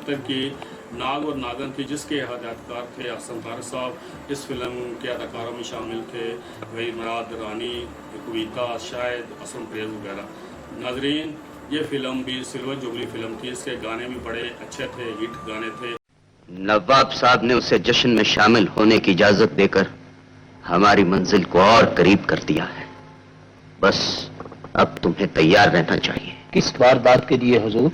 1976 की नाग और नागन थी, जिसके हदायतकार थे हसन तारक साहब। इस फिल्म के अदाकारों में शामिल थे वही मराद रानी, कविता, शायद असम प्रेज वगैरह। नाजरीन, ये फिल्म भी सिल्वर जुबली फिल्म थी। इसके गाने भी बड़े अच्छे थे, हिट गाने थे। नवाब साहब ने उसे जश्न में शामिल होने की इजाजत देकर हमारी मंजिल को और करीब कर दिया है। बस अब तुम्हें तैयार रहना चाहिए। किस वारदात के लिए हुजूर?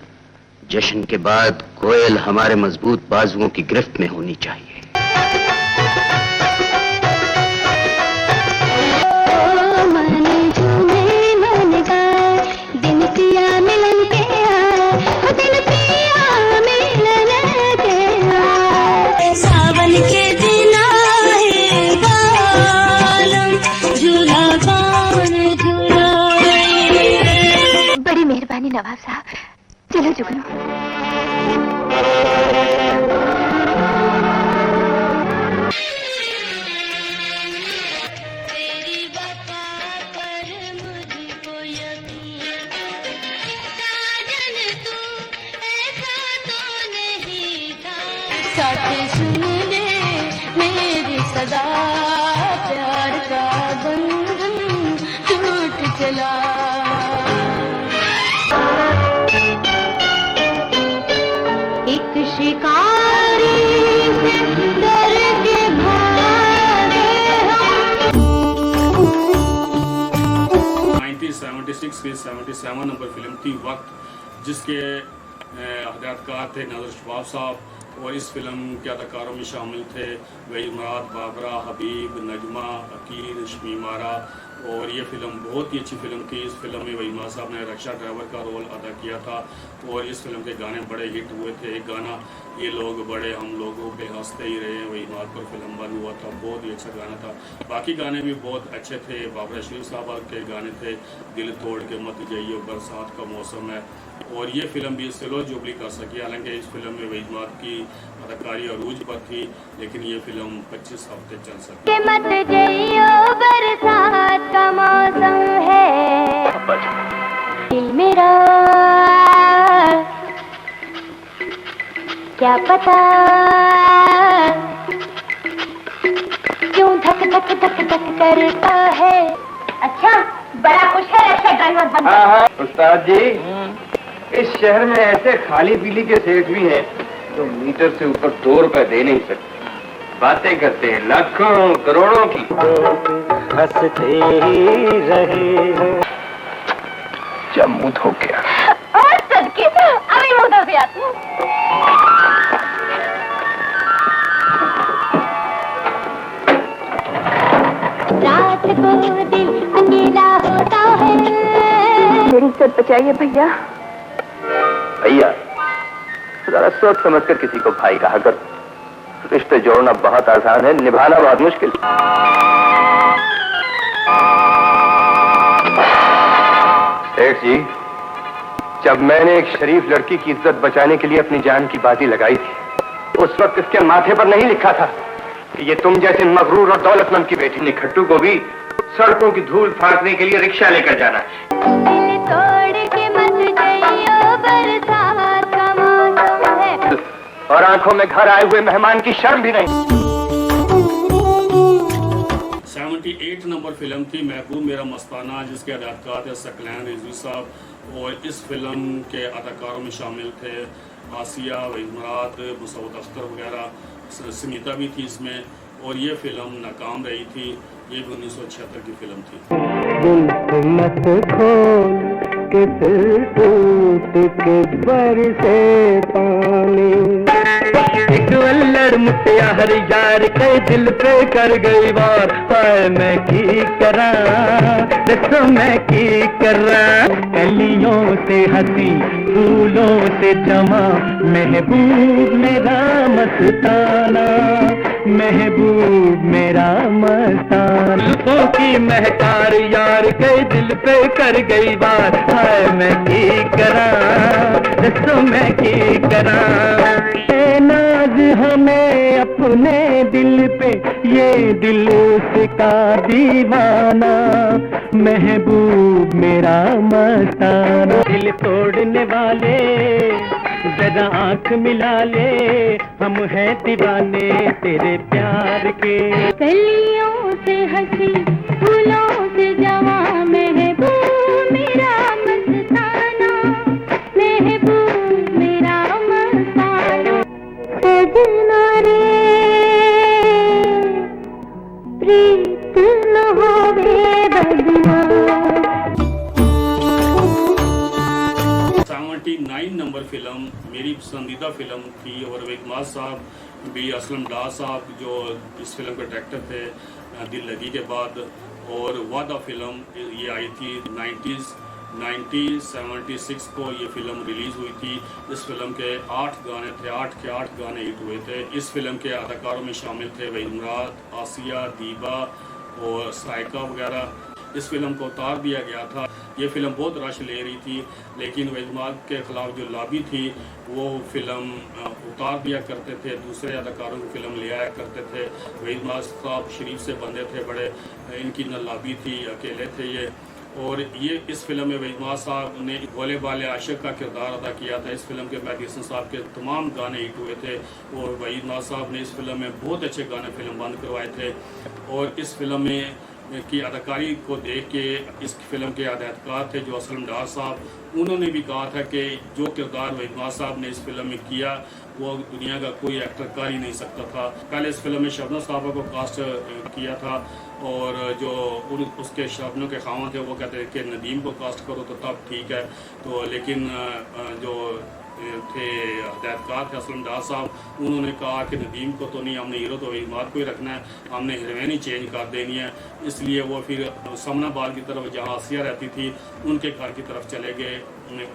जश्न के बाद कोयल हमारे मजबूत बाजुओं की गिरफ्त में होनी चाहिए। बड़ी मेहरबानी नवाब साहब, चलो जुगनू। सुन ले मेरी सदा, प्यार का बंधन टूट चला। एक शिकारी डर के भागे हम। 1976 की 77 नंबर फिल्म थी वक्त, जिसके हदायतकार थे नाज़िर शबाब साहब। और इस फिल्म के अदाकारों में शामिल थे वही मराद, बाबरा, हबीब, नजमा, अकीर, शमीमारा। और ये फिल्म बहुत ही अच्छी फिल्म थी। इस फिल्म में वहीमा साहब ने रक्षा ड्राइवर का रोल अदा किया था। और इस फिल्म के गाने बड़े हिट हुए थे। एक गाना, ये लोग बड़े हम लोगों पे हंसते ही रहे, वहीमा पर फिल्म बन हुआ था, बहुत ही अच्छा गाना था। बाकी गाने भी बहुत अच्छे थे। बाबरा शरीफ साहब के गाने थे, दिल तोड़ के मत जाइए, बरसात का मौसम है। और ये फिल्म भी सिल्वर जुबली कर सकी। हालांकि इस फिल्म में वहीमा की अदाकारी अरूज पर थी, लेकिन ये फिल्म 25 हफ्ते चल सकी। मत जाइयो, बरसात का मौसम है, दिल मेरा क्या पता क्यों धक धक धक धक करता है। अच्छा, बड़ा खुश है रक्षा ड्राइवर बनकर। हाँ, उस्ताद जी, इस शहर में ऐसे खाली पीली के सेठ भी हैं जो मीटर से ऊपर 2 रुपए दे नहीं सकते। बातें करते हैं लाखों करोड़ों की। हंसते ही रहे हैं। जब मुंह धो गया और सदके अभी मुंह धो दिया। रात को दिल अकेला होता है। मेरी इज्जत बचाइए भैया। भैया, जरा सोच समझ कर किसी को भाई कहा कर। रिश्ते जोड़ना बहुत आसान है, निभाना बहुत मुश्किल। सेठ जी, जब मैंने एक शरीफ लड़की की इज्जत बचाने के लिए अपनी जान की बाजी लगाई थी, उस वक्त इसके माथे पर नहीं लिखा था कि ये तुम जैसे मगरूर और दौलतमंद की बेटी। निखट्टू को भी सड़कों की धूल फाड़ने के लिए रिक्शा लेकर जाना है। दिल तोड़ के मत जाइयो, बरसात का मौसम है। और आंखों में घर आए हुए मेहमान की शर्म भी नहीं। 78 नंबर फिल्म थी महबूब मेरा मस्ताना, जिसके अदाकार थे सकलैन रिजवी साहब। और इस फिल्म के अदाकारों में शामिल थे आसिया, वहीमरात, मुसौद अख्तर वगैरह, समीता भी थी इसमें। और ये फिल्म नाकाम रही थी। ये भी 1976 की फिल्म थी। दिल मत खोल के फिर टूट के बरसे पानी। एक अल्लड़ मुटियार यार के दिल पे कर गई वार। हाय मैं की करा, दसो मैं की करा। कलियों से हंसी, फूलों से जमा, महबूब मेरा मस्ताना, महबूब मेरा मस्ताना। जुल्फों की महकार यार के दिल पे कर गई बार। हाय मैं की करा, दसो मैं की करा। नाज हमें अपने दिल पे, ये दिल उसका दीवाना, महबूब मेरा मस्ताना। दिल तोड़ने वाले जरा आंख मिला ले, हम हैं दीवाने तेरे प्यार के। कलियों से हंसी फूलों से जवां महबूब मेरा मस्ताना, महबूब मेरा मस्ताना। सजना रे प्रीत न होवे बदनाम। 79 नंबर फिल्म मेरी पसंदीदा फिल्म थी और वेगमाज साहब भी, असलम डार साहब जो इस फिल्म के डायरेक्टर थे दिल लगी के बाद, और वादा फिल्म ये आई थी 1976 को ये फिल्म रिलीज़ हुई थी। इस फिल्म के 8 गाने थे, 8 के 8 गाने हिट हुए थे। इस फिल्म के अदाकारों में शामिल थे वहीद मुराद, आसिया, दीबा और साइका वगैरह। इस फिल्म को उतार दिया गया था। ये फिल्म बहुत रश ले रही थी, लेकिन वहीद मुराद के ख़िलाफ़ जो लॉबी थी वो फिल्म उतार दिया करते थे, दूसरे अदाकारों की फिल्म ले आया करते थे। वहीद मुराद साहब शरीफ से बंदे थे बड़े, इनकी न लॉबी थी, अकेले थे ये। और ये इस फिल्म में वहीद मुराद साहब ने भोले बाले आशिक का किरदार अदा किया था। इस फिल्म के मेहदी हसन साहब के तमाम गाने हिट हुए थे और वहीद मुराद साहब ने इस फिल्म में बहुत अच्छे गाने फिल्म बंद करवाए थे। और इस फिल्म में की अदाकारी को देख के इस फिल्म के हदायतकार थे जो असलम डार साहब, उन्होंने भी कहा था कि जो किरदार वहीद मुराद साहब ने इस फिल्म में किया वो दुनिया का कोई एक्टर कर ही नहीं सकता था। पहले इस फिल्म में शबनम साहबा को कास्ट किया था और जो उसके शबनम के खावा थे वो कहते थे कि नदीम को कास्ट करो तो तब ठीक है। तो लेकिन जो थे हदायतकार थे असलम डार साहब, उन्होंने कहा कि नदीम को तो नहीं, हमने हीरो तो वहीद मुराद को ही रखना है, हमने हीरोइन ही चेंज कर देनी है। इसलिए वो फिर समनाबाद की तरफ जहाँ आसिया रहती थी उनके घर की तरफ चले गए,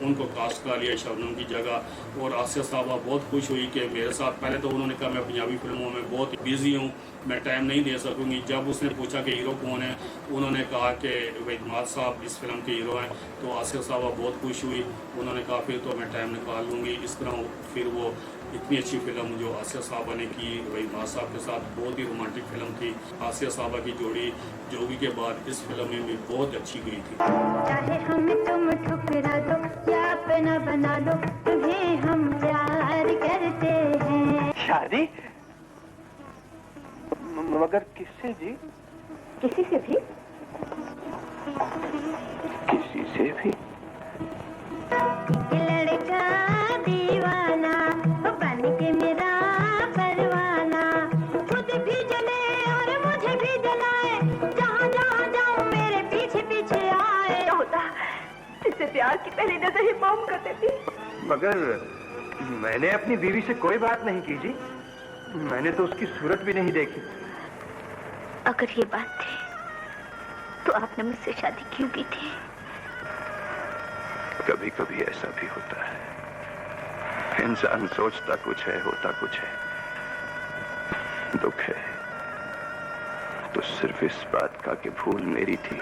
उनको कास्ट कर लिया शबनम की जगह। और आसिया साहबा बहुत खुश हुई कि मेरे साथ, पहले तो उन्होंने कहा मैं पंजाबी फिल्मों में बहुत बिजी हूँ, मैं टाइम नहीं दे सकूँगी। जब उसने पूछा कि हीरो कौन है, उन्होंने कहा कि वहीद मुराद साहब इस फिल्म के हीरो हैं। तो आसिया साहबा बहुत खुश हुई, उन्होंने कहा फिर तो मैं टाइम निकाल लूँगी। इस तरह फिर वो इतनी अच्छी फिल्म जो आसिया साहबा ने की वहीद मुराद साहब के साथ, बहुत ही रोमांटिक फिल्म थी। आसिया साहबा की जोड़ी जोगी के बाद इस फिल्म में भी बहुत अच्छी गई थी। चाहे हमें तुम ठुकरा दो या अपना बना लो, तुम्हें हम प्यार करते हैं। शादी? मगर किससे जी? किसी से भी? किसी से भी? लड़का दीवाना बन के मेरा परवाना, खुद भी जले और मुझे भी जलाए, जहाँ जहाँ जाऊँ मेरे पीछे पीछे आए। क्या होता इससे प्यार की पहली नजर ही बॉम्ब कर देती। मगर मैंने अपनी बीवी से कोई बात नहीं की जी, मैंने तो उसकी सूरत भी नहीं देखी। अगर ये बात थी तो आपने मुझसे शादी क्यों की थी? कभी कभी ऐसा भी होता है, इंसान सोचता कुछ है होता कुछ है। दुख है तो सिर्फ इस बात का कि भूल मेरी थी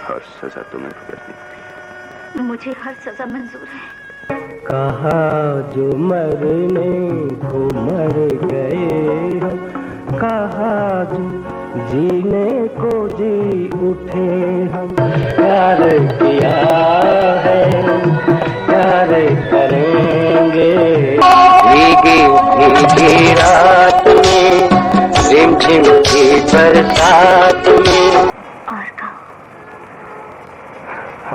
और सजा तुम्हें भुगतनी होगी। मुझे हर सजा मंजूर है। कहा जो मरने को मर गए हम, कहा जो जीने को जी उठे हम। प्यार किया है प्यार करेंगे, भीगी भीगी रात में, रिमझिम की बरसात में। और कहो।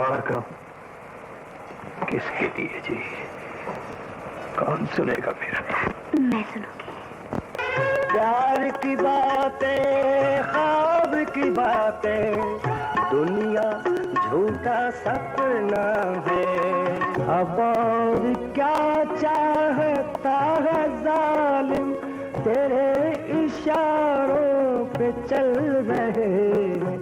और कहो किसके लिए जी? कौन सुनेगा फिर? मैं सुनूंगी। प्यार की बातें ख्वाब की बातें, दुनिया झूठा सपना है। अब और क्या चाहता है जालिम, तेरे इशारों पे चल रहे हैं।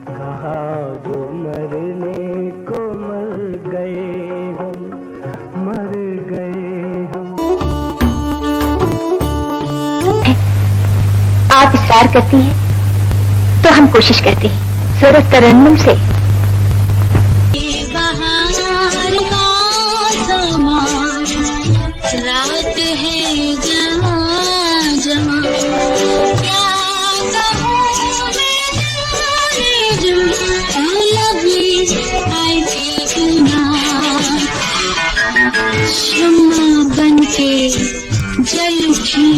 कहा जो मरने को मर गए हम, मर गए हम। आप इस्रार करती हैं तो हम कोशिश करते हैं, जरूरत तरन्नुम से। रात है जहाँ जहाँ, क्या कहूँ मैं जाने जो, I love you, I feel tonight। शम्मा बनके जल उठी,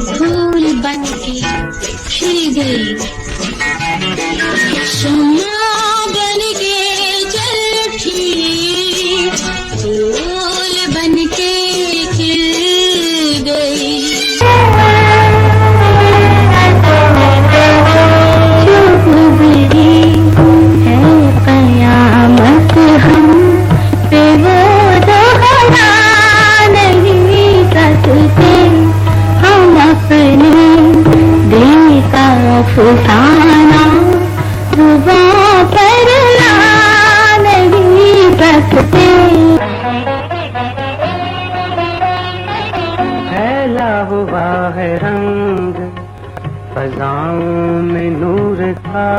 फूल बनके खिल गई। शम्मा बनके जल उठी, फूल बनके खिल गई। फुसाना रुबा पर नहीं सकते। फैला हुआ है रंग फजाओं में नूर का।